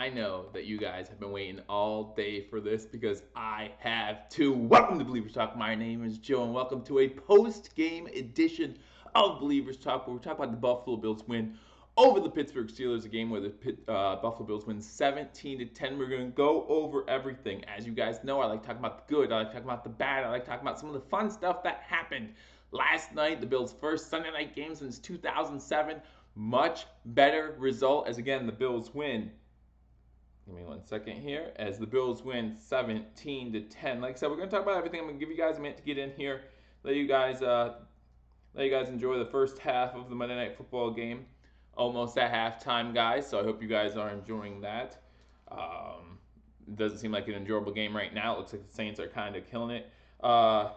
I know that you guys have been waiting all day for this because I have too. Welcome to Believers Talk. My name is Joe, and welcome to a post-game edition of Believers Talk, where we talk about the Buffalo Bills win over the Pittsburgh Steelers, a game where the Buffalo Bills win 17-10. We're going to go over everything. As you guys know, I like talking about the good, I like talking about the bad, I like talking about some of the fun stuff that happened last night, the Bills' first Sunday night game since 2007. Much better result as, again, the Bills win. Give me 1 second here. As the Bills win 17-10. Like I said, we're going to talk about everything. I'm going to give you guys a minute to get in here. Let you guys enjoy the first half of the Monday Night Football game. Almost at halftime, guys. So I hope you guys are enjoying that. It doesn't seem like an enjoyable game right now. It looks like the Saints are kind of killing it. I'm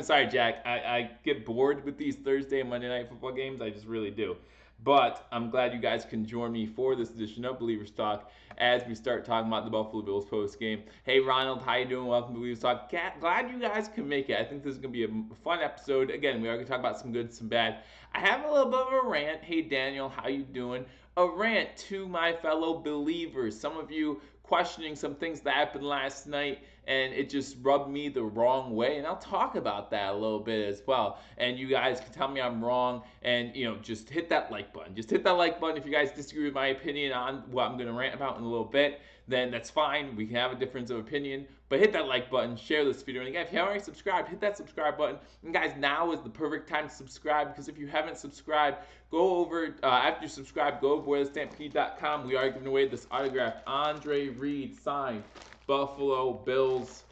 sorry, Jack. I get bored with these Thursday and Monday Night Football games. I just really do. But I'm glad you guys can join me for this edition of Believers Talk as we start talking about the Buffalo Bills post game. Hey, Ronald, how you doing? Welcome to Believers Talk. Glad you guys can make it. I think this is going to be a fun episode. Again, we are going to talk about some good, some bad. I have a little bit of a rant. Hey, Daniel, how you doing? A rant to my fellow believers. Some of you questioning some things that happened last night, and it just rubbed me the wrong way, and I'll talk about that a little bit as well. And you guys can tell me I'm wrong, and just hit that like button. Just hit that like button if you guys disagree with my opinion on what I'm going to rant about in a little bit. Then that's fine. We can have a difference of opinion, but hit that like button, share this video, and again, if you haven't already subscribed, hit that subscribe button. And guys, now is the perfect time to subscribe, because if you haven't subscribed, go over, after you subscribe, go over to stampede.com. We are giving away this autographed Andre Reed signed Buffalo Bills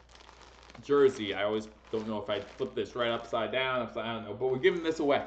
jersey. I always don't know if I flip this right upside down, I don't know, but we're giving this away.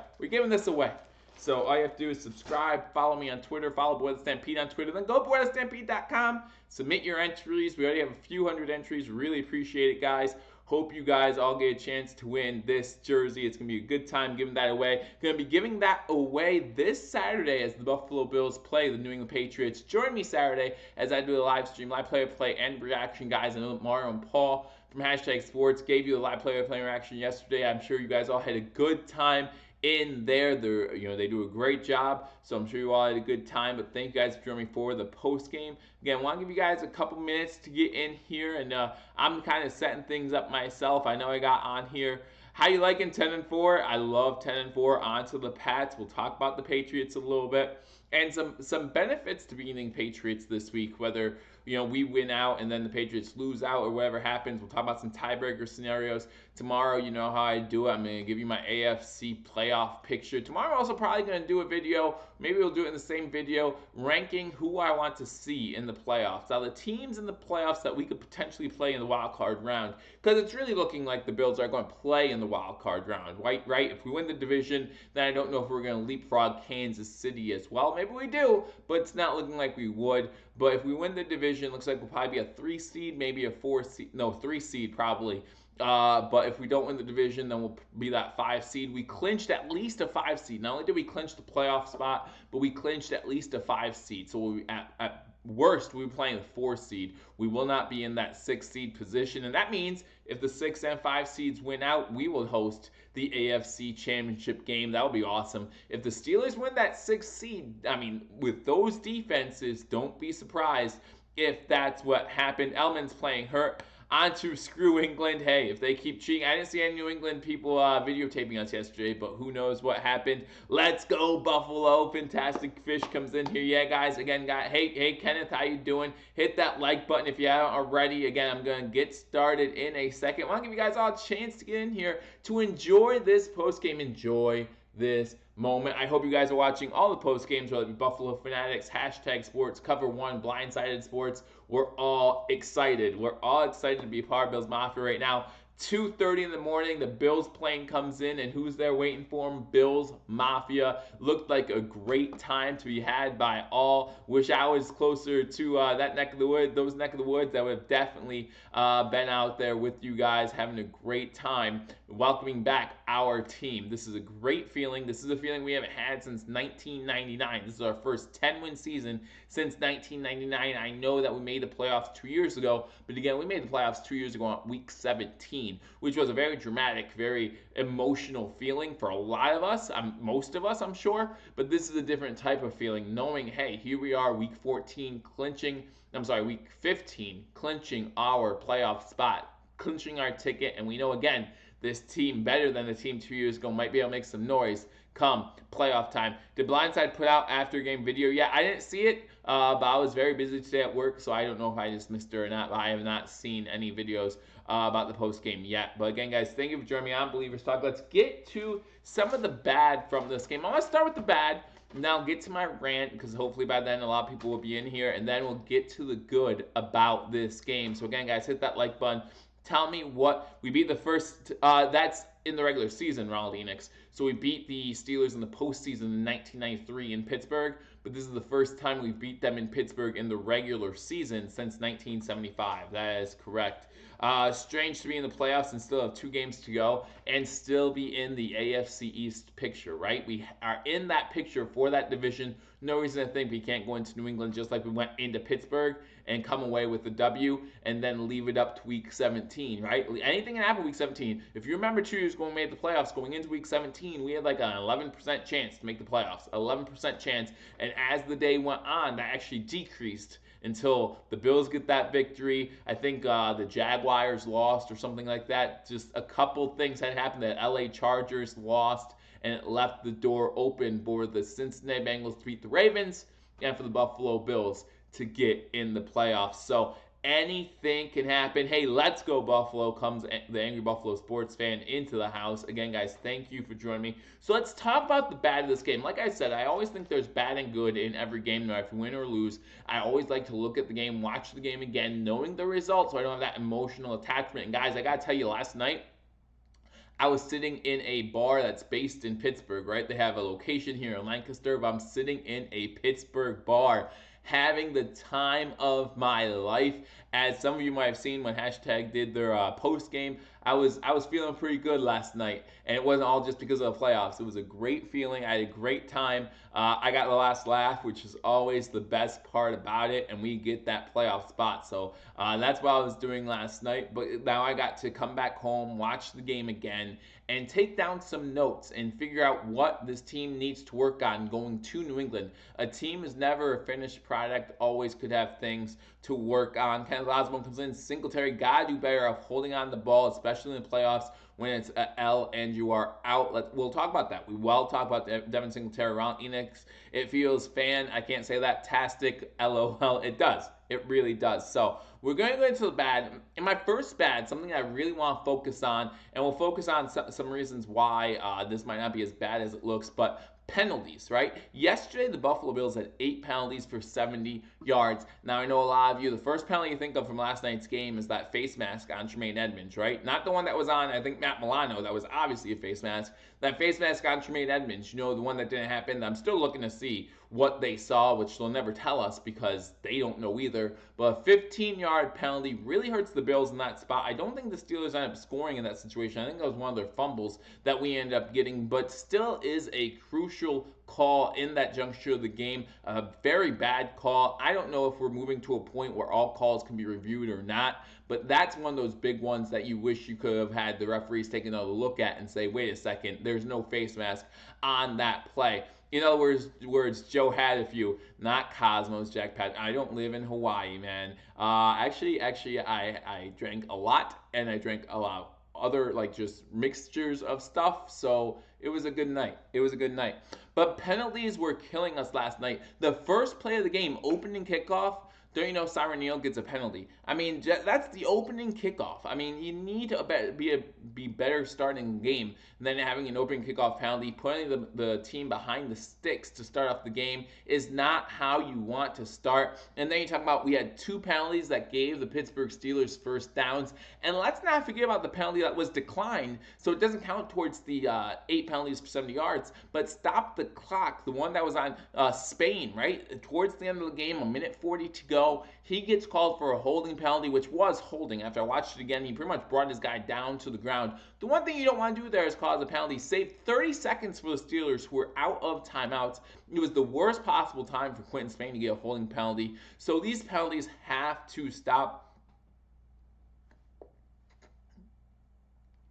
So all you have to do is subscribe, follow me on Twitter, follow Boy the Stampede on Twitter, then go to boythestampede.com, submit your entries. We already have a few hundred entries. Really appreciate it, guys. Hope you guys all get a chance to win this jersey. It's going to be a good time giving that away. Going to be giving that away this Saturday as the Buffalo Bills play the New England Patriots. Join me Saturday as I do a live stream, live play-by-play, and reaction, guys. I know Mario and Paul from #Sports gave you a live play-by-play reaction yesterday. I'm sure you guys all had a good time in there. They do a great job, so I'm sure you all had a good time. But thank you guys for joining me for the post game. Again, I want to give you guys a couple minutes to get in here, and I'm kind of setting things up myself. I know I got on here. How you liking 10-4? I love 10-4. On to the Pats. We'll talk about the Patriots a little bit, and some benefits to beating Patriots this week, whether we win out and then the Patriots lose out or whatever happens. We'll talk about some tiebreaker scenarios. Tomorrow, you know how I do it. I'm going to give you my AFC playoff picture. Tomorrow, I'm also probably going to do a video. Maybe we'll do it in the same video, ranking who I want to see in the playoffs. Now, the teams in the playoffs that we could potentially play in the wild card round, because it's really looking like the Bills are going to play in the wild card round, right? If we win the division, then I don't know if we're going to leapfrog Kansas City as well. Maybe we do, but it's not looking like we would. But if we win the division, looks like we'll probably be a 3 seed, maybe a 4 seed, no, 3 seed probably. But if we don't win the division, then we'll be that 5 seed. We clinched at least a 5 seed. Not only did we clinch the playoff spot, but we clinched at least a 5 seed. So at worst, we'll be playing the 4 seed. We will not be in that 6 seed position. And that means if the 6 and 5 seeds win out, we will host the AFC Championship game. That would be awesome. If the Steelers win that 6 seed, with those defenses, don't be surprised if that's what happened. Elman's playing hurt. On to screw England. Hey, if they keep cheating. I didn't see any New England people videotaping us yesterday, but who knows what happened. Let's go, Buffalo. Fantastic Fish comes in here. Yeah, guys, again, hey, Kenneth, how you doing? Hit that like button if you haven't already. Again, I'm going to get started in a second. I want to give you guys all a chance to get in here to enjoy this post-game. Enjoy this moment. I hope you guys are watching all the post games, whether it be Buffalo Fanatics, #Sports, Cover One, Blindsided Sports. We're all excited. We're all excited to be a part of Bills Mafia right now. 2:30 in the morning, the Bills plane comes in, and who's there waiting for them? Bills Mafia. Looked like a great time to be had by all. Wish I was closer to that neck of the woods, those neck of the woods. I would have definitely been out there with you guys, having a great time, welcoming back our team. This is a great feeling. This is a feeling we haven't had since 1999. This is our first 10-win season since 1999. I know that we made the playoffs 2 years ago, but again, we made the playoffs 2 years ago on week 17. 17, which was a very dramatic, very emotional feeling for a lot of us, most of us, I'm sure. But this is a different type of feeling, knowing, hey, here we are, week 14, week 15, clinching our playoff spot, clinching our ticket, and we know again this team better than the team 2 years ago might be able to make some noise come playoff time. Did Blindside put out after game video? Yeah, I didn't see it, but I was very busy today at work, so I don't know if I just missed it or not. But I have not seen any videos about the post game yet. But again, guys, thank you for joining me on Believers Talk. Let's get to some of the bad from this game. I'm gonna start with the bad. Now get to my rant, because hopefully by then a lot of people will be in here, and then we'll get to the good about this game. So again, guys, hit that like button. Tell me what we beat the first. That's in the regular season, Ronald Enix. So we beat the Steelers in the postseason in 1993 in Pittsburgh, but this is the first time we beat them in Pittsburgh in the regular season since 1975. That is correct. Strange to be in the playoffs and still have 2 games to go and still be in the AFC East picture, right? We are in that picture for that division. No reason to think we can't go into New England just like we went into Pittsburgh and come away with the W and then leave it up to week 17, right? Anything can happen week 17. If you remember 2 years ago when we made the playoffs, going into week 17, we had like an 11% chance to make the playoffs. 11% chance. And as the day went on, that actually decreased until the Bills get that victory. I think the Jaguars lost or something like that. Just a couple things had happened. The LA Chargers lost, and it left the door open for the Cincinnati Bengals to beat the Ravens and for the Buffalo Bills to get in the playoffs. So anything can happen. Hey, let's go Buffalo, comes the Angry Buffalo sports fan into the house. Again, guys, thank you for joining me. So let's talk about the bad of this game. Like I said, I always think there's bad and good in every game, no matter if you win or lose. I always like to look at the game, watch the game again, knowing the results, so I don't have that emotional attachment. And guys, I gotta tell you, last night I was sitting in a bar that's based in Pittsburgh, right? They have a location here in Lancaster, but I'm sitting in a Pittsburgh bar having the time of my life. As some of you might have seen when Hashtag did their post game, I was feeling pretty good last night, and it wasn't all just because of the playoffs. It was a great feeling. I had a great time. I got the last laugh, which is always the best part about it, and we get that playoff spot. So that's what I was doing last night. But now I got to come back home, watch the game again, and take down some notes and figure out what this team needs to work on going to New England. A team is never a finished product, always could have things to work on. Kenneth Osborne comes in. Singletary gotta do better of holding on the ball, especially in the playoffs when it's a L and you are out. We'll talk about that. We will talk about Devin Singletary around Enix. It feels I can't say that, tastic, LOL. It does. It really does. So we're going to go into the bad. And my first bad, something I really want to focus on, and we'll focus on some reasons why this might not be as bad as it looks, but penalties, right? Yesterday, the Buffalo Bills had 8 penalties for 70 yards. Now, I know a lot of you, the first penalty you think of from last night's game is that face mask on Tremaine Edmonds, right? Not the one that was on, I think, Matt Milano. That was obviously a face mask. That face mask on Tremaine Edmonds, the one that didn't happen. I'm still looking to see what they saw, which they'll never tell us because they don't know either. But a 15-yard penalty really hurts the Bills in that spot. I don't think the Steelers end up scoring in that situation. I think that was one of their fumbles that we ended up getting, but still is a crucial call in that juncture of the game. A very bad call. I don't know if we're moving to a point where all calls can be reviewed or not, but that's one of those big ones that you wish you could have had the referees take another look at and say, wait a second, there's no face mask on that play. In other words, Joe had a few, not Cosmos, Jackpot. I don't live in Hawaii, man. Actually, I drank a lot, and I drank a lot of other, just mixtures of stuff, so it was a good night. But penalties were killing us last night. The first play of the game, opening kickoff, don't you know Siren Neal gets a penalty? I mean, that's the opening kickoff. I mean, you need to be better starting the game than having an opening kickoff penalty. Putting the team behind the sticks to start off the game is not how you want to start. And then you talk about we had 2 penalties that gave the Pittsburgh Steelers first downs. And let's not forget about the penalty that was declined. So it doesn't count towards the 8 penalties for 70 yards. But stop the clock, the one that was on Spain, right? Towards the end of the game, 1:40 to go. He gets called for a holding penalty, which was holding. After I watched it again, he pretty much brought his guy down to the ground. The one thing you don't want to do there is cause a penalty. Save 30 seconds for the Steelers, who were out of timeouts. It was the worst possible time for Quentin Spain to get a holding penalty. So these penalties have to stop.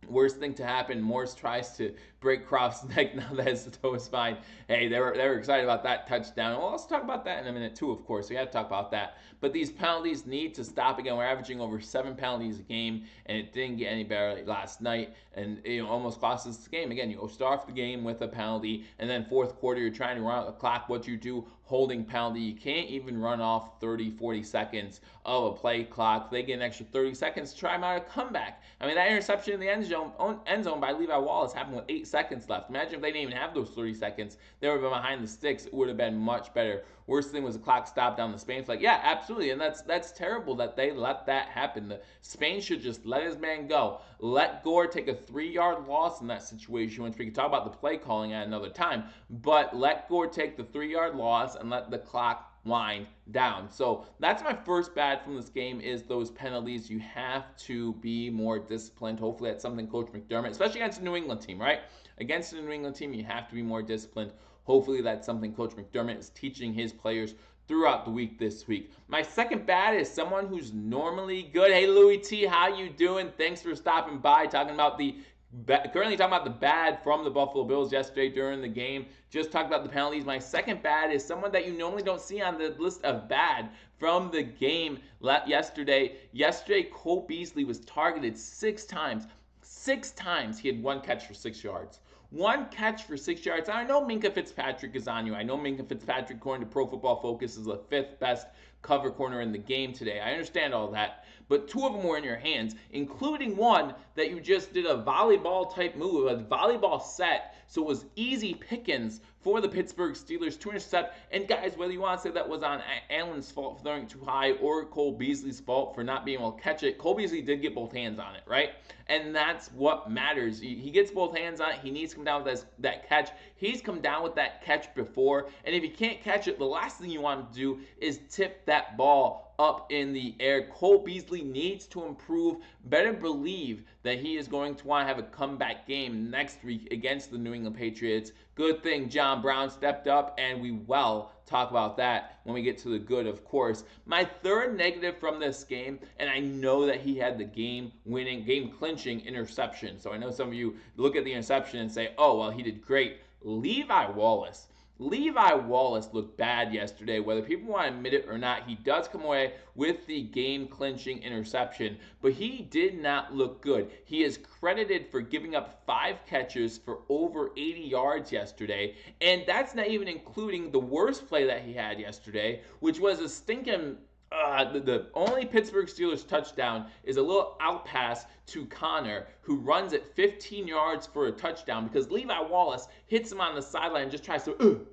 Worst thing to happen, Morse tries to break Croft's neck now that his toe is fine. Hey, they were excited about that touchdown. We'll also talk about that in a minute too, of course. We got to talk about that. But these penalties need to stop again. We're averaging over 7 penalties a game, and it didn't get any better last night, and it almost cost us the game. Again, you start off the game with a penalty, and then fourth quarter you're trying to run out the clock. What you do, holding penalty. You can't even run off 30, 40 seconds of a play clock. If they get an extra 30 seconds, try them out a comeback. I mean, that interception in the end zone by Levi Wallace happened with 8 seconds left. Imagine if they didn't even have those 30 seconds. They would have been behind the sticks. It would have been much better. Worst thing was the clock stopped down the Spain flag. Yeah, absolutely, and that's terrible that they let that happen. The Spain should just let his man go. Let Gore take a 3-yard loss in that situation, which we can talk about the play calling at another time. But let Gore take the 3-yard loss and let the clock wind down. So that's my first bad from this game is those penalties. You have to be more disciplined. Hopefully that's something Coach McDermott, especially against the New England team, right? Against the New England team, you have to be more disciplined. Hopefully that's something Coach McDermott is teaching his players throughout the week this week. My second bad is someone who's normally good. Hey, Louis T, how you doing? Thanks for stopping by. Currently talking about the bad from the Buffalo Bills yesterday during the game. Just talked about the penalties. My second bad is someone that you normally don't see on the list of bad from the game yesterday. Yesterday, Cole Beasley was targeted 6 times. 6 times he had 1 catch for 6 yards. 1 catch for 6 yards. I know Minkah Fitzpatrick is on you. I know Minkah Fitzpatrick, according to Pro Football Focus, is the 5th best cover corner in the game today. I understand all that. But 2 of them were in your hands, including one that you just did a volleyball type move, a volleyball set. So it was easy pickings for the Pittsburgh Steelers to intercept. And guys, whether you want to say that was on Allen's fault for throwing it too high or Cole Beasley's fault for not being able to catch it, Cole Beasley did get both hands on it, right? And that's what matters. He gets both hands on it. He needs to come down with that catch. He's come down with that catch before. And if he can't catch it, the last thing you want him to do is tip that ball up in the air. Cole Beasley needs to improve. Better believe that he is going to want to have a comeback game next week against the New England Patriots. Good thing John Brown stepped up, and we will talk about that when we get to the good, of course. My third negative from this game, and I know that he had the game-winning, game-clinching interception. So I know some of you look at the interception and say, oh, well, he did great. Levi Wallace looked bad yesterday. Whether people want to admit it or not, he does come away with the game-clinching interception, but he did not look good. He is credited for giving up 5 catches for over 80 yards yesterday, and that's not even including the worst play that he had yesterday, which was a stinking the only Pittsburgh Steelers touchdown is a little out pass to Connor, who runs it 15 yards for a touchdown because Levi Wallace hits him on the sideline and just tries to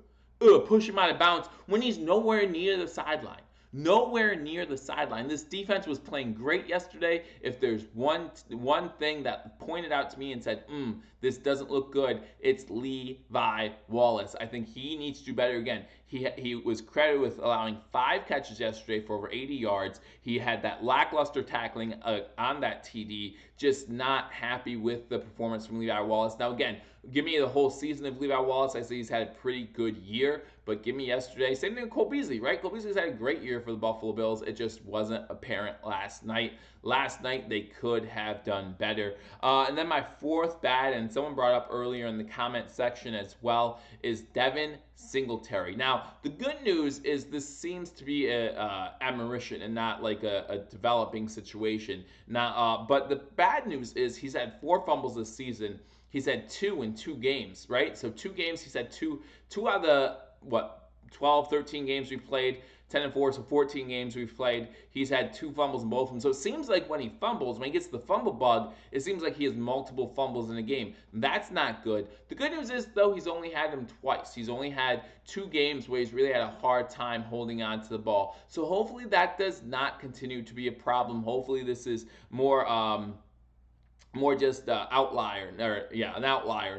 push him out of bounds when he's nowhere near the sideline. Nowhere near the sideline. This defense was playing great yesterday. If there's one thing that pointed out to me and said, this doesn't look good, it's Levi Wallace. I think he needs to do better again. He was credited with allowing 5 catches yesterday for over 80 yards. He had that lackluster tackling on that TD. Just not happy with the performance from Levi Wallace. Now again, give me the whole season of Levi Wallace. I say he's had a pretty good year, but give me yesterday. Same thing with Cole Beasley, right? Cole Beasley's had a great year for the Buffalo Bills. It just wasn't apparent last night. Last night they could have done better. And then my fourth bad, and someone brought up earlier in the comment section as well, is Devin Singletary. Now, the good news is this seems to be a admonition and not like a developing situation. Now, but the bad news is he's had 4 fumbles this season. He's had 2 in 2 games, right? So 2 games, he's had two out of the, 12, 13 games we played, 10-4, so 14 games we've played. He's had 2 fumbles in both of them. So it seems like when he fumbles, when he gets the fumble bug, it seems like he has multiple fumbles in a game. That's not good. The good news is, though, he's only had them twice. He's only had 2 games where he's really had a hard time holding on to the ball. So hopefully that does not continue to be a problem. Hopefully this is more just an outlier,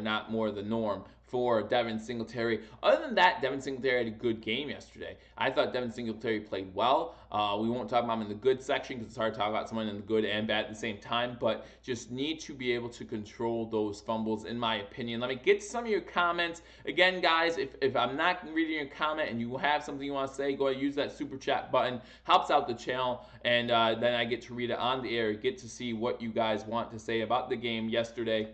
not more the norm for Devin Singletary. Other than that, Devin Singletary had a good game yesterday. I thought Devin Singletary played well. We won't talk about him in the good section because it's hard to talk about someone in the good and bad at the same time, but just need to be able to control those fumbles, in my opinion. Let me get some of your comments. Again, guys, if I'm not reading your comment and you have something you want to say, go ahead and use that super chat button. Helps out the channel, and then I get to read it on the air, get to see what you guys want to say about the game yesterday.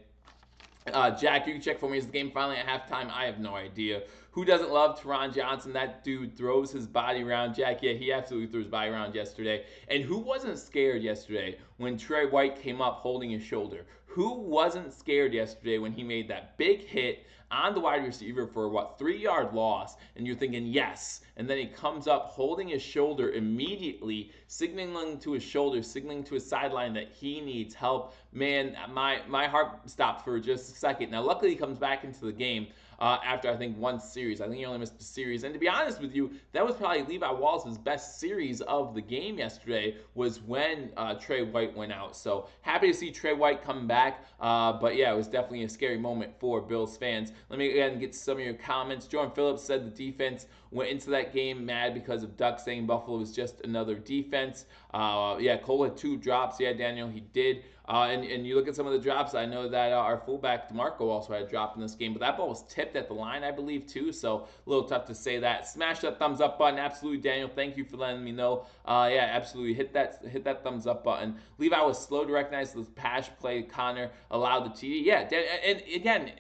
Jack, you can check for me. Is the game finally at halftime? I have no idea. Who doesn't love Teron Johnson? That dude throws his body around. Jack, yeah, he absolutely threw his body around yesterday. And who wasn't scared yesterday when Trey White came up holding his shoulder? Who wasn't scared yesterday when he made that big hit on the wide receiver for, 3-yard loss? And you're thinking, yes. And then he comes up holding his shoulder immediately, signaling to his shoulder, signaling to his sideline that he needs help. Man, my heart stopped for just a second. Now, luckily, he comes back into the game after, I think, one series. I think he only missed a series. And to be honest with you, that was probably Levi Wallace's best series of the game yesterday, was when Trey White went out. So happy to see Trey White come back. But yeah, it was definitely a scary moment for Bills fans. Let me again get some of your comments. Jordan Phillips said the defense went into that game mad because of Duck saying Buffalo was just another defense. Yeah, Cole had 2 drops. Yeah, Daniel, he did. And you look at some of the drops, I know that our fullback DeMarco also had a drop in this game, but that ball was tipped at the line, I believe, too, so a little tough to say that. Smash that thumbs up button. Absolutely, Daniel, thank you for letting me know. Yeah, absolutely, hit that thumbs up button. Levi was slow to recognize the pass play. Connor allowed the TD. Yeah, and again,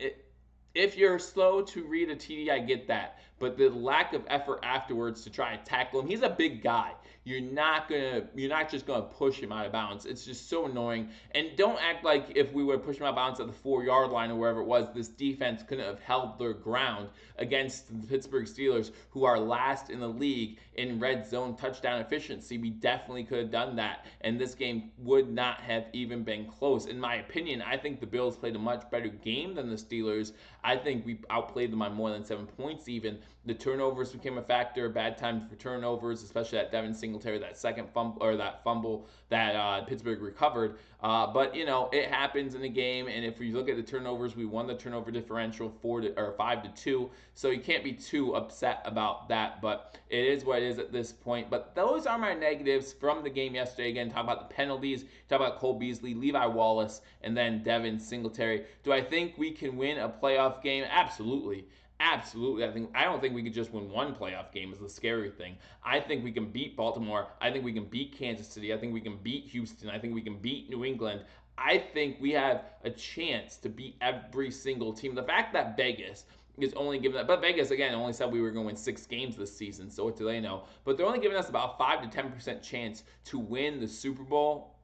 if you're slow to read a TD, I get that. But the lack of effort afterwards to try and tackle him, he's a big guy. You're not just gonna push him out of bounds. It's just so annoying. And don't act like if we would push him out of bounds at the 4-yard line or wherever it was, this defense couldn't have held their ground against the Pittsburgh Steelers, who are last in the league in red zone touchdown efficiency. We definitely could have done that, and this game would not have even been close. In my opinion, I think the Bills played a much better game than the Steelers. I think we outplayed them by more than 7 points even. The turnovers became a factor, bad times for turnovers, especially that Devin Singletary, that second fumble, or that fumble that Pittsburgh recovered. But it happens in a game, and if we look at the turnovers, we won the turnover differential 5-2. So you can't be too upset about that. But it is what it is at this point. But those are my negatives from the game yesterday. Again, talk about the penalties, talk about Cole Beasley, Levi Wallace, and then Devin Singletary. Do I think we can win a playoff game? Absolutely. Absolutely. I don't think we could just win one playoff game is the scary thing. I think we can beat Baltimore. I think we can beat Kansas City. I think we can beat Houston. I think we can beat New England. I think we have a chance to beat every single team. The fact that Vegas is only giving that, but Vegas, again, only said we were going to win 6 games this season, so what do they know? But they're only giving us about 5 to 10% chance to win the Super Bowl,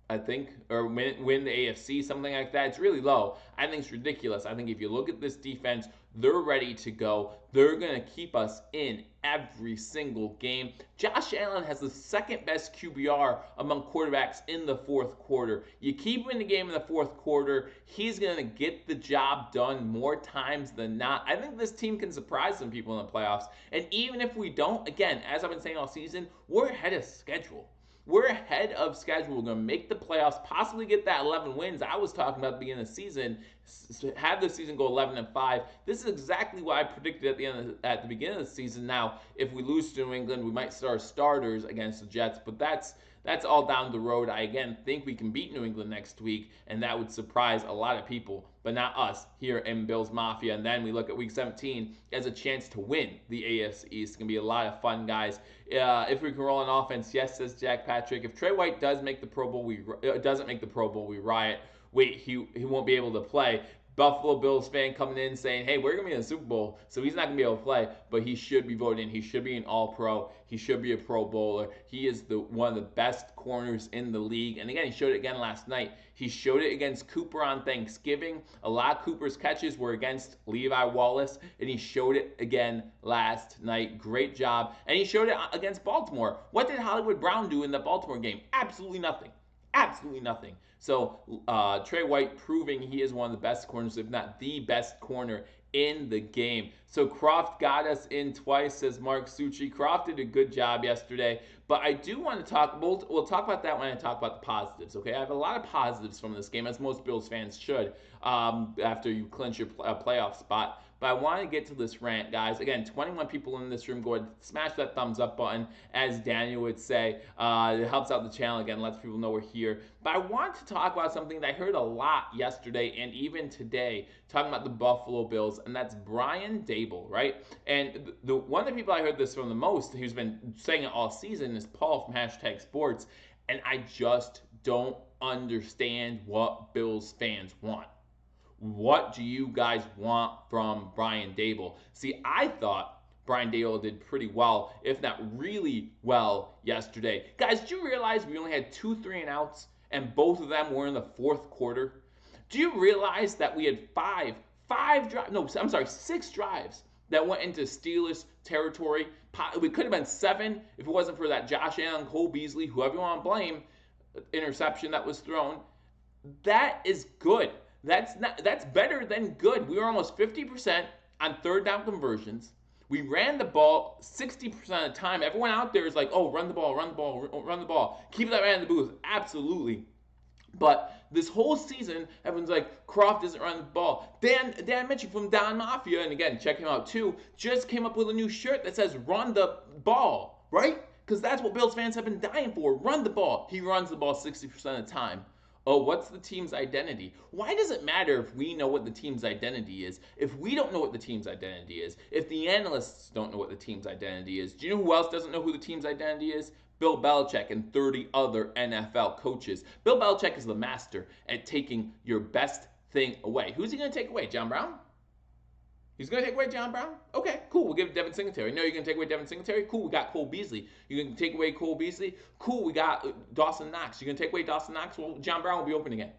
I think, or win the AFC, something like that. It's really low. I think it's ridiculous. I think if you look at this defense, they're ready to go. They're going to keep us in every single game. Josh Allen has the second best QBR among quarterbacks in the fourth quarter. You keep him in the game in the fourth quarter, he's going to get the job done more times than not. I think this team can surprise some people in the playoffs. And even if we don't, again, as I've been saying all season, we're ahead of schedule. We're ahead of schedule. We're going to make the playoffs, possibly get that 11 wins I was talking about at the beginning of the season, have the season go 11-5. This is exactly what I predicted at the beginning of the season. Now, if we lose to New England, we might start starters against the Jets, but that's all down the road. I, again, think we can beat New England next week, and that would surprise a lot of people, but not us here in Bills Mafia. And then we look at Week 17 as a chance to win the AFC East. It's going to be a lot of fun, guys. If we can roll on offense, yes, says Jack Patrick. If Trey White doesn't make the Pro Bowl, we riot. Wait, he won't be able to play. Buffalo Bills fan coming in saying, hey, we're going to be in the Super Bowl, so he's not going to be able to play, but he should be voted in. He should be an All-Pro. He should be a Pro Bowler. He is one of the best corners in the league. And again, he showed it again last night. He showed it against Cooper on Thanksgiving. A lot of Cooper's catches were against Levi Wallace, and he showed it again last night. Great job. And he showed it against Baltimore. What did Hollywood Brown do in the Baltimore game? Absolutely nothing. Absolutely nothing. So Trey White proving he is one of the best corners, if not the best corner in the game. So Croft got us in twice, says Mark Succi. Croft did a good job yesterday, but I do want to talk, we'll talk about that when I talk about the positives, okay? I have a lot of positives from this game, as most Bills fans should, after you clinch your playoff spot. but I want to get to this rant, guys. Again, 21 people in this room. Go ahead, smash that thumbs up button, as Daniel would say. It helps out the channel, again, lets people know we're here. But I want to talk about something that I heard a lot yesterday and even today, talking about the Buffalo Bills, and that's Brian Daboll, right? And one of the people I heard this from the most, who's been saying it all season, is Paul from #Sports, and I just don't understand what Bills fans want. What do you guys want from Brian Daboll? See, I thought Brian Daboll did pretty well, if not really well, yesterday. Guys, do you realize we only had 2 3-and-outs, and both of them were in the fourth quarter? Do you realize that we had 6 drives that went into Steelers territory? We could have been 7 if it wasn't for that Josh Allen, Cole Beasley, whoever you want to blame, interception that was thrown. That is good. That's better than good. We were almost 50% on third down conversions. We ran the ball 60% of the time. Everyone out there is like, oh, run the ball, run the ball, run the ball. Keep that man in the booth. Absolutely. But this whole season, everyone's like, Croft doesn't run the ball. Dan Mitchell from Bills Mafia, and again, check him out too, just came up with a new shirt that says run the ball, right? Because that's what Bills fans have been dying for. Run the ball. He runs the ball 60% of the time. Oh, what's the team's identity? Why does it matter if we know what the team's identity is? If we don't know what the team's identity is, if the analysts don't know what the team's identity is, do you know who else doesn't know who the team's identity is? Bill Belichick and 30 other NFL coaches. Bill Belichick is the master at taking your best thing away. Who's he going to take away? John Brown? He's going to take away John Brown? Okay, cool. We'll give Devin Singletary. No, you're going to take away Devin Singletary? Cool, we got Cole Beasley. You're going to take away Cole Beasley? Cool, we got Dawson Knox. You're going to take away Dawson Knox? Well, John Brown will be open again.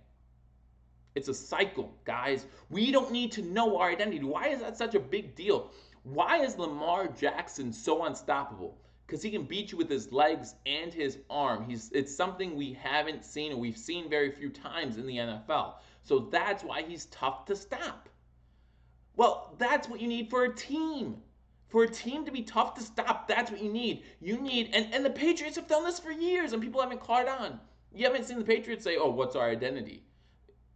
It's a cycle, guys. We don't need to know our identity. Why is that such a big deal? Why is Lamar Jackson so unstoppable? Because he can beat you with his legs and his arm. It's something we haven't seen, or we've seen very few times in the NFL. So that's why he's tough to stop. Well, that's what you need for a team. For a team to be tough to stop, that's what you need. You need, and the Patriots have done this for years, and people haven't caught on. You haven't seen the Patriots say, oh, what's our identity?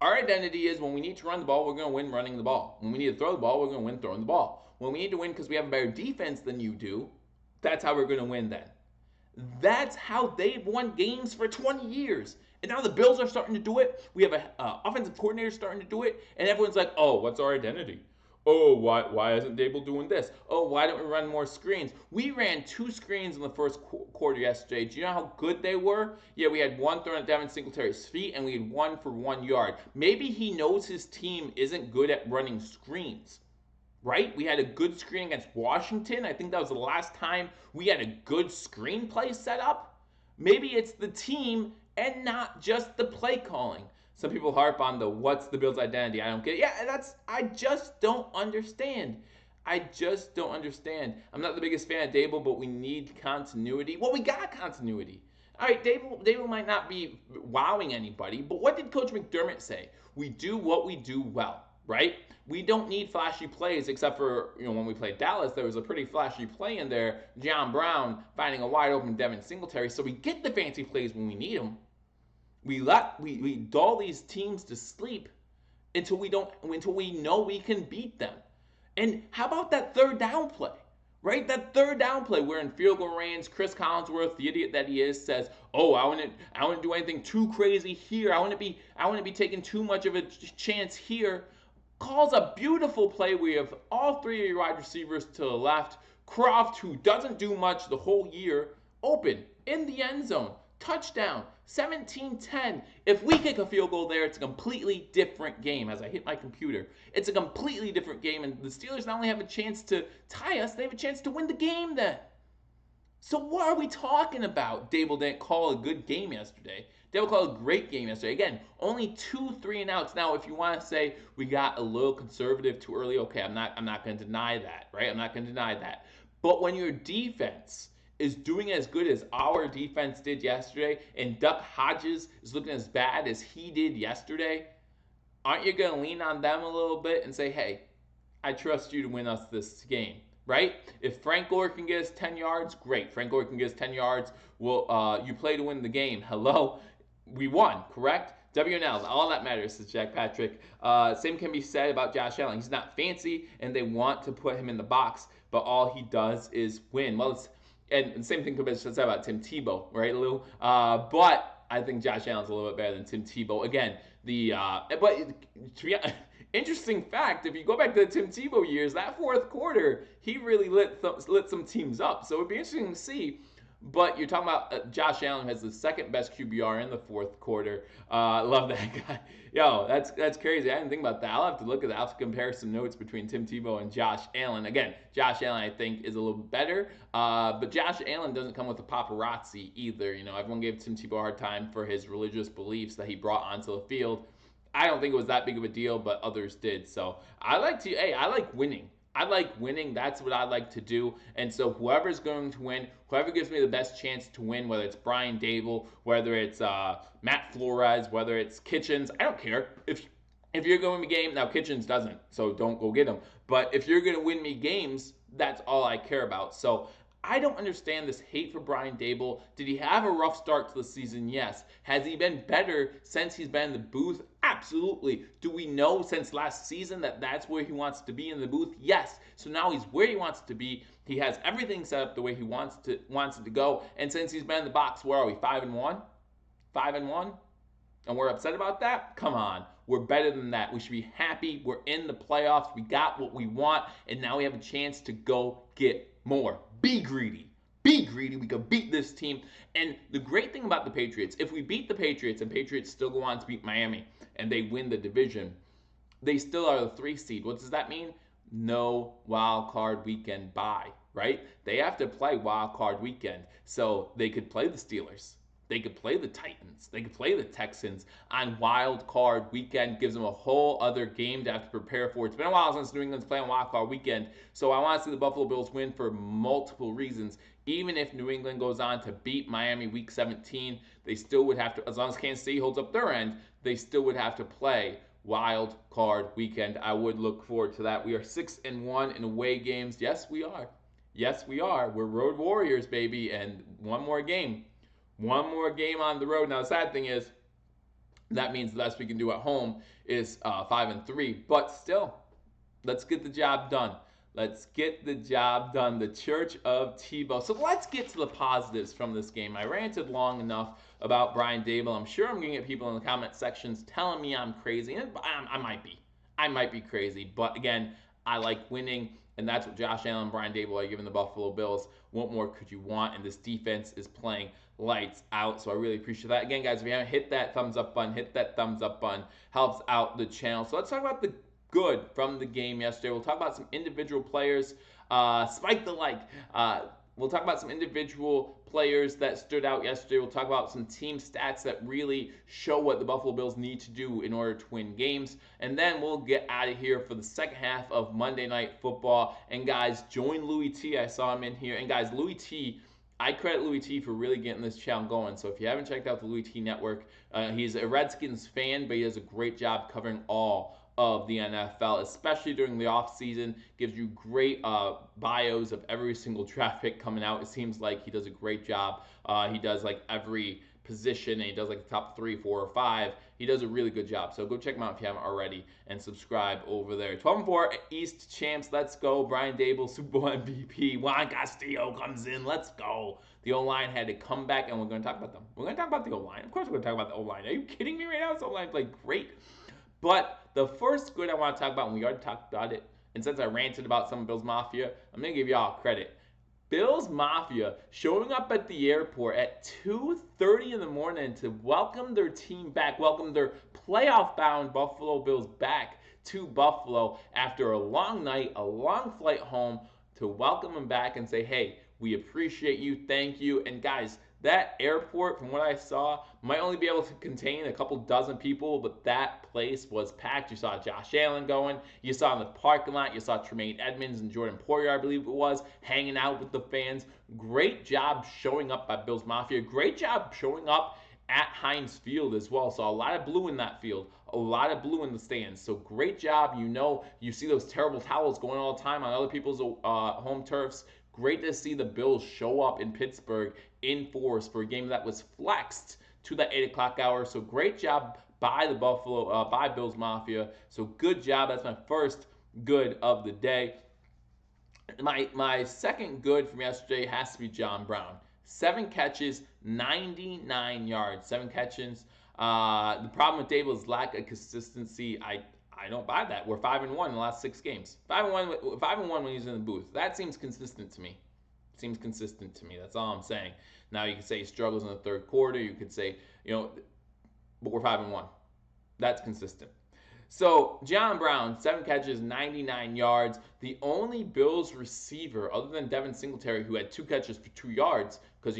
Our identity is when we need to run the ball, we're going to win running the ball. When we need to throw the ball, we're going to win throwing the ball. When we need to win because we have a better defense than you do, that's how we're going to win then. That's how they've won games for 20 years. And now the Bills are starting to do it. We have an offensive coordinator starting to do it. And everyone's like, oh, what's our identity? Oh, why isn't Daboll doing this? Oh, why don't we run more screens? We ran 2 screens in the first quarter yesterday. Do you know how good they were? Yeah, we had 1 thrown at Devin Singletary's feet, and we had 1 for 1 yard. Maybe he knows his team isn't good at running screens, right? We had a good screen against Washington. I think that was the last time we had a good screen play set up. Maybe it's the team and not just the play calling. Some people harp on the what's the Bills' identity. I don't get it. Yeah, I just don't understand. I just don't understand. I'm not the biggest fan of Daboll, but we need continuity. Well, we got continuity. All right, Daboll might not be wowing anybody, but what did Coach McDermott say? We do what we do well, right? We don't need flashy plays, except for, when we played Dallas, there was a pretty flashy play in there. John Brown finding a wide open Devin Singletary, so we get the fancy plays when we need them. We dull these teams to sleep until we know we can beat them. And how about that third down play? Right? That third down play, we're in field goal range. Chris Collinsworth, the idiot that he is, says, "Oh, I wouldn't do anything too crazy here. I wouldn't be taking too much of a chance here." Calls a beautiful play. We have all 3 of your wide receivers to the left. Croft, who doesn't do much the whole year, open in the end zone. Touchdown, 17-10. If we kick a field goal there, it's a completely different game. As I hit my computer, it's a completely different game, and the Steelers not only have a chance to tie us, they have a chance to win the game then. So what are we talking about? Daboll didn't call a good game yesterday. Daboll called a great game yesterday. Again, only 2 3-and-outs. Now, if you want to say we got a little conservative too early, okay, I'm not going to deny that, right? I'm not going to deny that. But when your defense is doing as good as our defense did yesterday, and Duck Hodges is looking as bad as he did yesterday, aren't you going to lean on them a little bit and say, hey, I trust you to win us this game, right? If Frank Gore can get us 10 yards, great. Frank Gore can get us 10 yards. Well, you play to win the game. Hello? We won, correct? WNL, all that matters, says Jack Patrick. Same can be said about Josh Allen. He's not fancy, and they want to put him in the box, but all he does is win. Well, and the same thing could be said about Tim Tebow, right, Lou? But I think Josh Allen's a little bit better than Tim Tebow. Again, interesting fact, if you go back to the Tim Tebow years, that fourth quarter, he really lit some teams up. So it'd be interesting to see. But you're talking about Josh Allen has the second best QBR in the fourth quarter. Love that guy. Yo, that's crazy. I didn't think about that. I'll have to look at that. I'll have to compare some notes between Tim Tebow and Josh Allen. Again, Josh Allen I think is a little better, but Josh Allen doesn't come with the paparazzi either. Everyone gave Tim Tebow a hard time for his religious beliefs that he brought onto the field. I don't think it was that big of a deal, but others did. So I like winning. I like winning. That's what I like to do. And so whoever's going to win, whoever gives me the best chance to win, whether it's Brian Dable, whether it's Matt Flores, whether it's Kitchens, I don't care. If you're going to win me game, now Kitchens doesn't, so don't go get him. But if you're going to win me games, that's all I care about. So I don't understand this hate for Brian Dable. Did he have a rough start to the season? Yes. Has he been better since he's been in the booth? Absolutely. Do we know since last season that that's where he wants to be in the booth? Yes. So now he's where he wants to be. He has everything set up the way he wants it to go. And since he's been in the box, where are we? 5-1? 5-1? And we're upset about that? Come on. We're better than that. We should be happy. We're in the playoffs. We got what we want. And now we have a chance to go get more. Be greedy. Be greedy. We can beat this team. And the great thing about the Patriots, if we beat the Patriots and Patriots still go on to beat Miami and they win the division, they still are the 3 seed. What does that mean? No wild card weekend bye, right? They have to play wild card weekend. So they could play the Steelers. They could play the Titans. They could play the Texans on wild card weekend. Gives them a whole other game to have to prepare for. It's been a while since New England's playing wild card weekend, so I want to see the Buffalo Bills win for multiple reasons. Even if New England goes on to beat Miami week 17, they still would have to, as long as Kansas City holds up their end, they still would have to play wild card weekend. I would look forward to that. We are 6-1 in away games. Yes, we are. Yes, we are. We're road warriors, baby, and one more game. One more game on the road. Now, the sad thing is, that means the best we can do at home is 5-3. But still, let's get the job done. Let's get the job done. The Church of Tebow. So let's get to the positives from this game. I ranted long enough about Brian Dable. I'm sure I'm going to get people in the comment sections telling me I'm crazy. And I might be. I might be crazy. But again, I like winning. And that's what Josh Allen and Brian Dable are giving the Buffalo Bills. What more could you want? And this defense is playing lights out. So I really appreciate that. Again, guys, if you haven't hit that thumbs up button, hit that thumbs up button. Helps out the channel. So let's talk about the good from the game yesterday. We'll talk about some individual players. Spike the like. We'll talk about some individual players that stood out yesterday. We'll talk about some team stats that really show what the Buffalo Bills need to do in order to win games. And then we'll get out of here for the second half of Monday Night Football. And guys, join Louis T. I saw him in here. And guys, Louis T., I credit Louis T for really getting this channel going. So if you haven't checked out the Louis T Network, he's a Redskins fan, but he does a great job covering all of the NFL, especially during the off season. Gives you great bios of every single draft pick coming out. It seems like he does a great job. He does like every position, and he does like the top 3, 4, or 5. He does a really good job. So go check him out if you haven't already, and subscribe over there. 12-4 East champs. Let's go. Brian Dable, Super Bowl MVP. Juan Castillo comes in. Let's go. The O-line had to come back, and we're going to talk about them. We're going to talk about the O-line. Of course we're going to talk about the O-line. Are you kidding me right now? This O-line played great. But the first good I want to talk about, and we already talked about it, and since I ranted about some Bills Mafia, I'm going to give y'all credit. Bills Mafia showing up at the airport at 2:30 in the morning to welcome their team back, welcome their playoff-bound Buffalo Bills back to Buffalo after a long night, a long flight home, to welcome them back and say, hey, we appreciate you, thank you. And guys, that airport, from what I saw, might only be able to contain a couple dozen people, but that place was packed. You saw Josh Allen going. You saw in the parking lot, you saw Tremaine Edmonds and Jordan Poyer, I believe it was, hanging out with the fans. Great job showing up by Bills Mafia. Great job showing up at Heinz Field as well. So a lot of blue in that field, a lot of blue in the stands. So great job. You know, you see those terrible towels going all the time on other people's home turfs. Great to see the Bills show up in Pittsburgh in force for a game that was flexed to that 8 o'clock hour. So great job by the by Bills Mafia. So good job. That's my first good of the day. My second good from yesterday has to be John Brown. 7 catches, 99 yards. 7 catches. The problem with Dable is lack of consistency. I don't buy that. We're 5-1 in the last 6 games. 5-1, 5-1 when he's in the booth. That seems consistent to me. Seems consistent to me. That's all I'm saying. Now you could say he struggles in the third quarter. You could say, but we're 5-1. That's consistent. So, John Brown, 7 catches, 99 yards. The only Bills receiver, other than Devin Singletary, who had 2 catches for 2 yards, because,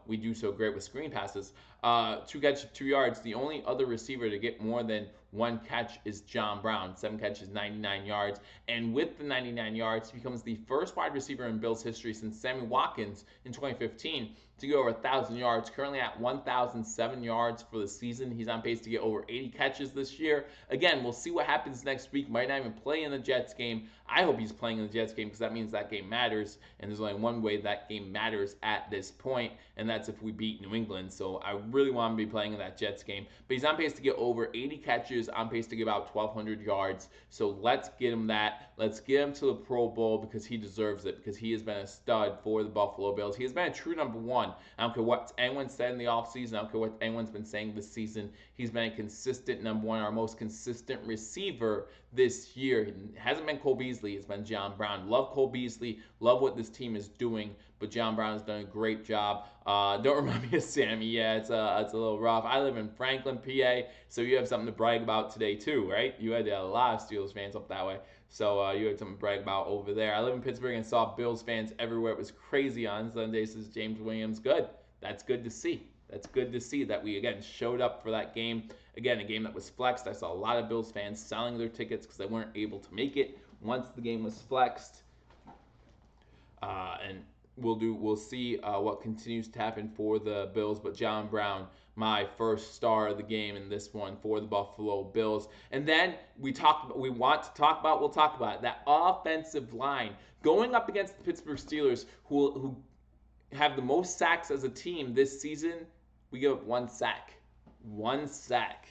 we do so great with screen passes, 2 catches, 2 yards. The only other receiver to get more than 1 catch is John Brown, 7 catches, 99 yards. And with the 99 yards, he becomes the first wide receiver in Bills history since Sammy Watkins in 2015 to go over 1,000 yards. Currently at 1,007 yards for the season. He's on pace to get over 80 catches this year. Again, we'll see what happens next week. Might not even play in the Jets game. I hope he's playing in the Jets game because that means that game matters. And there's only one way that game matters at this point, and that's if we beat New England. So I really want him to be playing in that Jets game. But he's on pace to get over 80 catches, on pace to get about 1,200 yards. So let's get him that. Let's get him to the Pro Bowl because he deserves it, because he has been a stud for the Buffalo Bills. He has been a true number one. I don't care what anyone said in the offseason. I don't care what anyone's been saying this season. He's been a consistent number one, our most consistent receiver this year. It hasn't been Cole Beasley. It's been John Brown. Love Cole Beasley. Love what this team is doing. But John Brown has done a great job. Don't remind me of Sammy. Yeah, it's a little rough. I live in Franklin, PA, so you have something to brag about today too, right? You had a lot of Steelers fans up that way. So you had something to brag about over there. I live in Pittsburgh and saw Bills fans everywhere. It was crazy on Sunday, says James Williams. Good. That's good to see. That's good to see that we, again, showed up for that game. Again, a game that was flexed. I saw a lot of Bills fans selling their tickets because they weren't able to make it once the game was flexed. And we'll see what continues to happen for the Bills. But John Brown, my first star of the game in this one for the Buffalo Bills. And then we'll talk about it, that offensive line going up against the Pittsburgh Steelers, who have the most sacks as a team this season. We give up 1 sack. 1 sack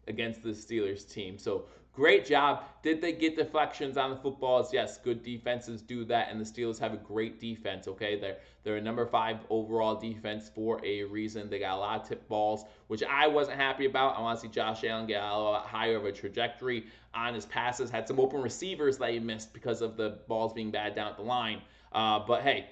against the Steelers team. So great job. Did they get deflections on the footballs? Yes, good defenses do that, and the Steelers have a great defense, okay? They're a number 5 overall defense for a reason. They got a lot of tip balls, which I wasn't happy about. I want to see Josh Allen get a lot higher of a trajectory on his passes. Had some open receivers that he missed because of the balls being bad down at the line. But hey,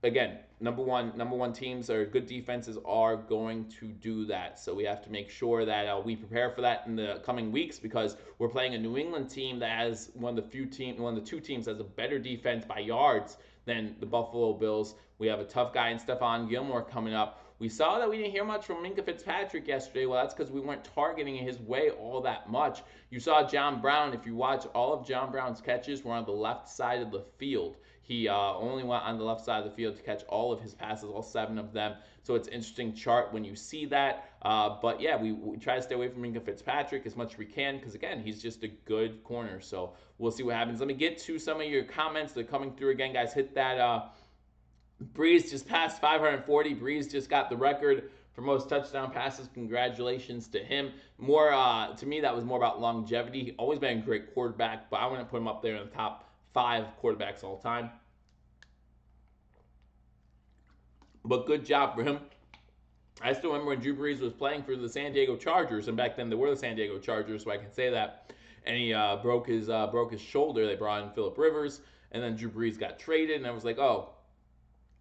again, number one teams or good defenses are going to do that. So we have to make sure that we prepare for that in the coming weeks, because we're playing a New England team that has one of the 2 teams that has a better defense by yards than the Buffalo Bills. We have a tough guy in Stephon Gilmore coming up. We saw that we didn't hear much from Minkah Fitzpatrick yesterday. Well, that's because we weren't targeting his way all that much. You saw John Brown. If you watch, all of John Brown's catches were on the left side of the field. He only went on the left side of the field to catch all of his passes, all 7 of them. So it's an interesting chart when you see that. But yeah, we try to stay away from Minkah Fitzpatrick as much as we can because, again, he's just a good corner. So we'll see what happens. Let me get to some of your comments that are coming through. Again, guys, hit that. Breeze just passed 540. Breeze just got the record for most touchdown passes. Congratulations to him. More to me, that was more about longevity. He's always been a great quarterback, but I want to put him up there in the top 5 quarterbacks all time. But good job for him. I still remember when Drew Brees was playing for the San Diego Chargers, and back then they were the San Diego Chargers, so I can say that. And he broke his shoulder. They brought in Phillip Rivers, and then Drew Brees got traded, and I was like, oh,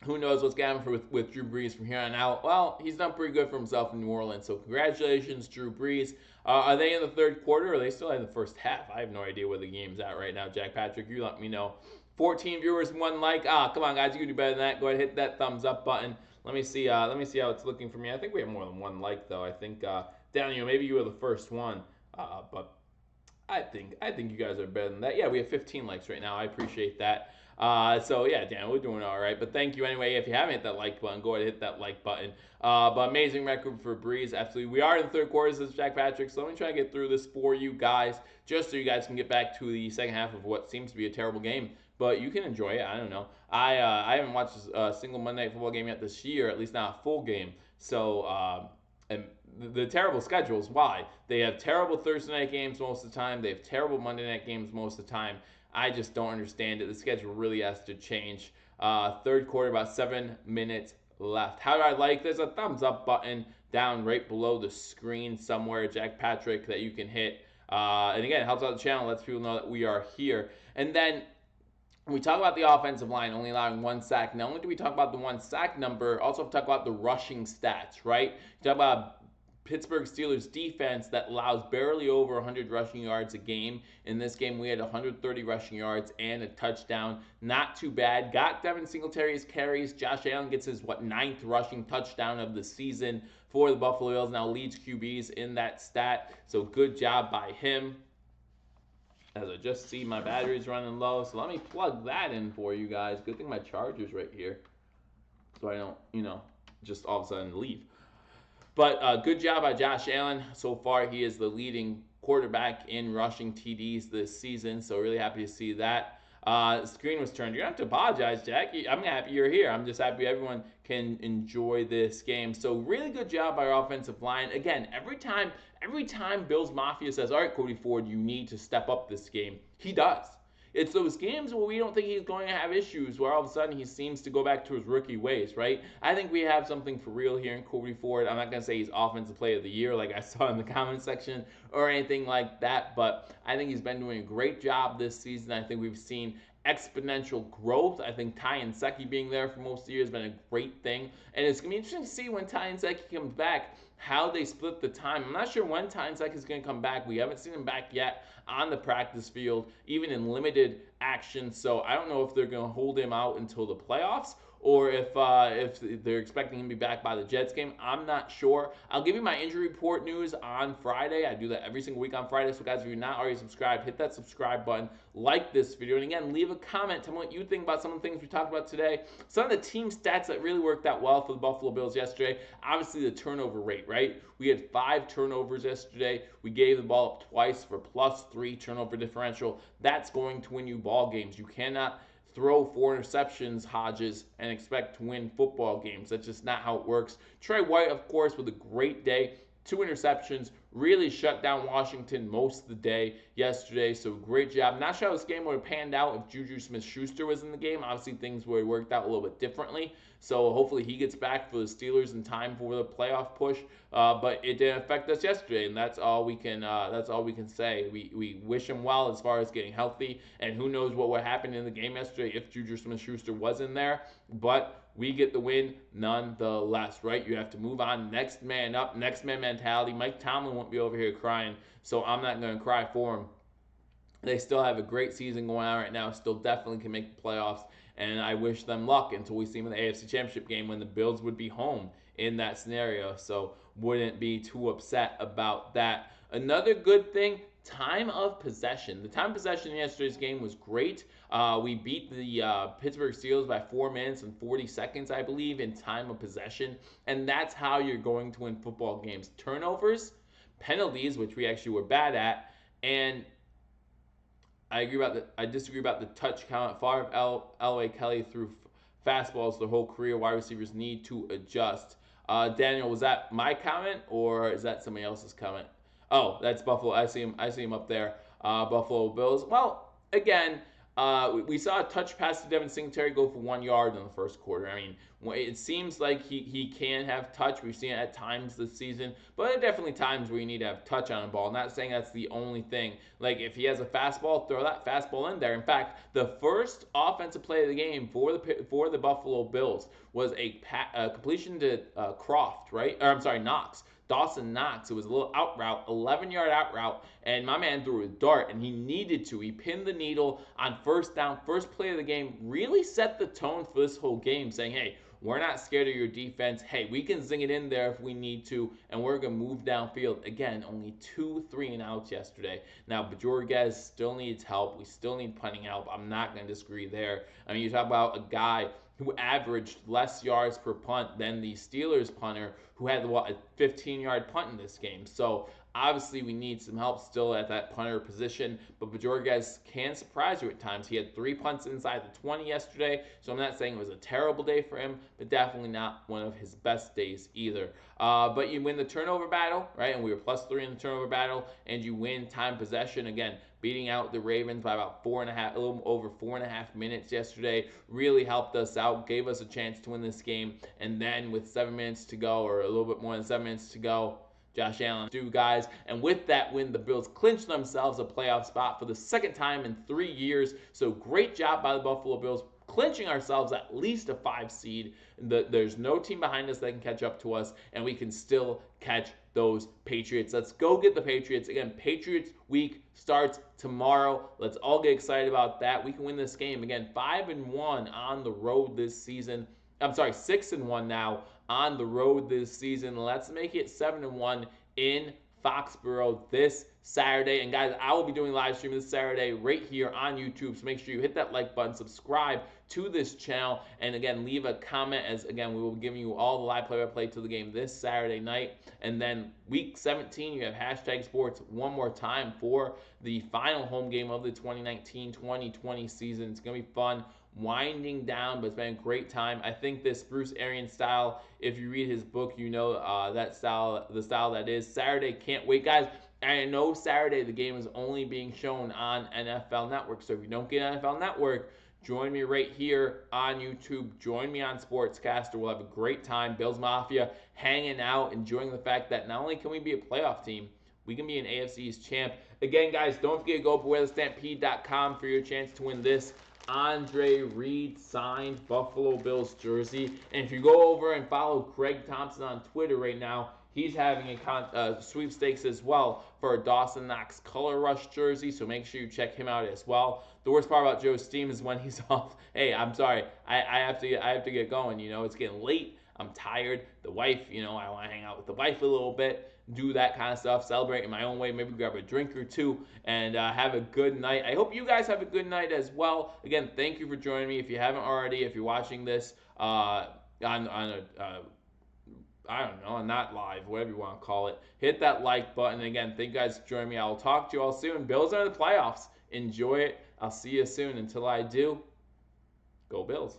who knows what's going to happen with Drew Brees from here on out. Well, he's done pretty good for himself in New Orleans, so congratulations, Drew Brees. Are they in the third quarter, or are they still in the first half? I have no idea where the game's at right now. Jack Patrick, you let me know. 14 viewers, 1 like. Come on, guys, you can do better than that. Go ahead, hit that thumbs up button. Let me see how it's looking for me. I think we have more than 1 like, though. I think, Daniel, maybe you were the first one, but I think you guys are better than that. Yeah, we have 15 likes right now. I appreciate that. So yeah, Dan, we're doing all right. But thank you anyway. If you haven't hit that like button, go ahead and hit that like button. But amazing record for Breeze. Absolutely. We are in the third quarter. This is Jack Patrick. So let me try to get through this for you guys, just so you guys can get back to the second half of what seems to be a terrible game. But you can enjoy it. I don't know. I haven't watched a single Monday Night Football game yet this year, at least not a full game. So and the terrible schedules. Why? They have terrible Thursday night games most of the time. They have terrible Monday night games most of the time. I just don't understand it. The schedule really has to change. Third quarter, about 7 minutes left. How do I like? There's a thumbs up button down right below the screen somewhere, Jack Patrick, that you can hit. And again, it helps out the channel, lets people know that we are here. And then when we talk about the offensive line only allowing 1 sack, not only do we talk about the 1 sack number, also talk about the rushing stats, right? You talk about Pittsburgh Steelers defense that allows barely over 100 rushing yards a game. In this game, we had 130 rushing yards and a touchdown. Not too bad. Got Devin Singletary's carries. Josh Allen gets his, 9th rushing touchdown of the season for the Buffalo Bills. Now leads QBs in that stat. So good job by him. As I just see my battery's running low. So let me plug that in for you guys. Good thing my charger's right here. So I don't, just all of a sudden leave. But good job by Josh Allen. So far, he is the leading quarterback in rushing TDs this season. So really happy to see that. The screen was turned. You don't have to apologize, Jack. I'm happy you're here. I'm just happy everyone can enjoy this game. So really good job by our offensive line. Again, every time Bills Mafia says, all right, Cody Ford, you need to step up this game, he does. It's those games where we don't think he's going to have issues, where all of a sudden he seems to go back to his rookie ways, right? I think we have something for real here in Cody Ford. I'm not going to say he's Offensive Player of the Year like I saw in the comment section or anything like that, but I think he's been doing a great job this season. I think we've seen exponential growth. I think Ty and Secchi being there for most of the year has been a great thing. And it's going to be interesting to see when Ty and Secchi comes back, how they split the time. I'm not sure when Ty and Secchi is going to come back. We haven't seen him back yet on the practice field, even in limited action. So I don't know if they're going to hold him out until the playoffs or if they're expecting him to be back by the Jets game. I'm not sure. I'll give you my injury report news on Friday. I do that every single week on Friday. So guys, if you're not already subscribed, hit that subscribe button, like this video, and again, leave a comment. Tell me what you think about some of the things we talked about today. Some of the team stats that really worked out well for the Buffalo Bills yesterday. Obviously, the turnover rate, right? We had 5 turnovers yesterday. We gave the ball up twice for +3 turnover differential. That's going to win you ball games. You cannot throw 4 interceptions, Hodges, and expect to win football games. That's just not how it works. Trey White, of course, with a great day. 2 interceptions, really shut down Washington most of the day yesterday, so great job. Not sure how this game would have panned out if Juju Smith-Schuster was in the game. Obviously, things would have worked out a little bit differently, so hopefully he gets back for the Steelers in time for the playoff push, but it didn't affect us yesterday, and that's all we can say. We wish him well as far as getting healthy, and who knows what would happen in the game yesterday if Juju Smith-Schuster was in there, but we get the win nonetheless, right? You have to move on. Next man up, next man mentality. Mike Tomlin won't be over here crying, so I'm not going to cry for him. They still have a great season going on right now. Still definitely can make the playoffs, and I wish them luck until we see them in the AFC Championship game when the Bills would be home in that scenario, so wouldn't be too upset about that. Another good thing, time of possession. The time of possession in yesterday's game was great. We beat the Pittsburgh Steelers by 4 minutes and 40 seconds, I believe, in time of possession. And that's how you're going to win football games. Turnovers, penalties, which we actually were bad at, and I disagree about the touch count. Favre, Elway, Kelly threw fastballs their whole career. Wide receivers need to adjust. Daniel, was that my comment or is that somebody else's comment? Oh, that's Buffalo. I see him up there. Buffalo Bills. Well, again, we saw a touch pass to Devin Singletary go for 1 yard in the first quarter. I mean, it seems like he can have touch. We've seen it at times this season, but there are definitely times where you need to have touch on a ball. Not saying that's the only thing. Like, if he has a fastball, throw that fastball in there. In fact, the first offensive play of the game for the Buffalo Bills was a completion to Croft, right? Or I'm sorry, Knox. Dawson Knox. It was a little out route, 11-yard out route, and my man threw a dart, and he needed to. He pinned the needle on first down, first play of the game, really set the tone for this whole game, saying, hey, we're not scared of your defense. Hey, we can zing it in there if we need to, and we're going to move downfield. Again, only 2 3-and-outs yesterday. Now, Bajorguez still needs help. We still need punting help. I'm not going to disagree there. I mean, you talk about a guy who averaged less yards per punt than the Steelers punter, who had a 15-yard punt in this game. So Obviously, we need some help still at that punter position, but Bajorges can surprise you at times. He had 3 punts inside the 20 yesterday, so I'm not saying it was a terrible day for him, but definitely not one of his best days either. But you win the turnover battle, right? And we were +3 in the turnover battle, and you win time possession. Again, beating out the Ravens by about 4.5, a little over 4.5 minutes yesterday, really helped us out, gave us a chance to win this game. And then with 7 minutes to go, or a little bit more than 7 minutes to go, Josh Allen, guys. And with that win, the Bills clinched themselves a playoff spot for the 2nd time in 3 years. So great job by the Buffalo Bills, clinching ourselves at least a 5 seed. There's no team behind us that can catch up to us, and we can still catch those Patriots. Let's go get the Patriots. Again, Patriots week starts tomorrow. Let's all get excited about that. We can win this game. Again, 5-1 on the road this season. I'm sorry, 6-1 now on the road this season. Let's make it 7-1 in Foxborough this Saturday. And guys, I will be doing live stream this Saturday right here on YouTube. So make sure you hit that like button, subscribe to this channel, and again, leave a comment, as again, we will be giving you all the live play-by-play to the game this Saturday night. And then week 17, you have hashtag sports one more time for the final home game of the 2019-2020 season. It's going to be fun, winding down, but it's been a great time. I think this Bruce Arians style, if you read his book, you know that style, the style that is. Saturday, can't wait, guys. I know Saturday the game is only being shown on NFL Network, so if you don't get NFL Network, join me right here on YouTube. Join me on Sportscaster. We'll have a great time. Bills Mafia hanging out, enjoying the fact that not only can we be a playoff team, we can be an AFC East champ. Again, guys, don't forget to go up to wearthestampede.com for your chance to win this Andre Reed signed Buffalo Bills jersey. And if you go over and follow Craig Thompson on Twitter right now, he's having a sweepstakes as well for a Dawson Knox Color Rush jersey, so make sure you check him out as well. The worst part about Joe's team is when he's off. Hey, I'm sorry, I have to get going. You know, it's getting late. I'm tired. The wife, you know, I want to hang out with the wife a little bit, do that kind of stuff, celebrate in my own way, maybe grab a drink or two, and have a good night. I hope you guys have a good night as well. Again, thank you for joining me. If you haven't already, if you're watching this on a I don't know, not live, whatever you want to call it, hit that like button. Again, thank you guys for joining me. I will talk to you all soon. Bills are in the playoffs. Enjoy it. I'll see you soon. Until I do, go Bills.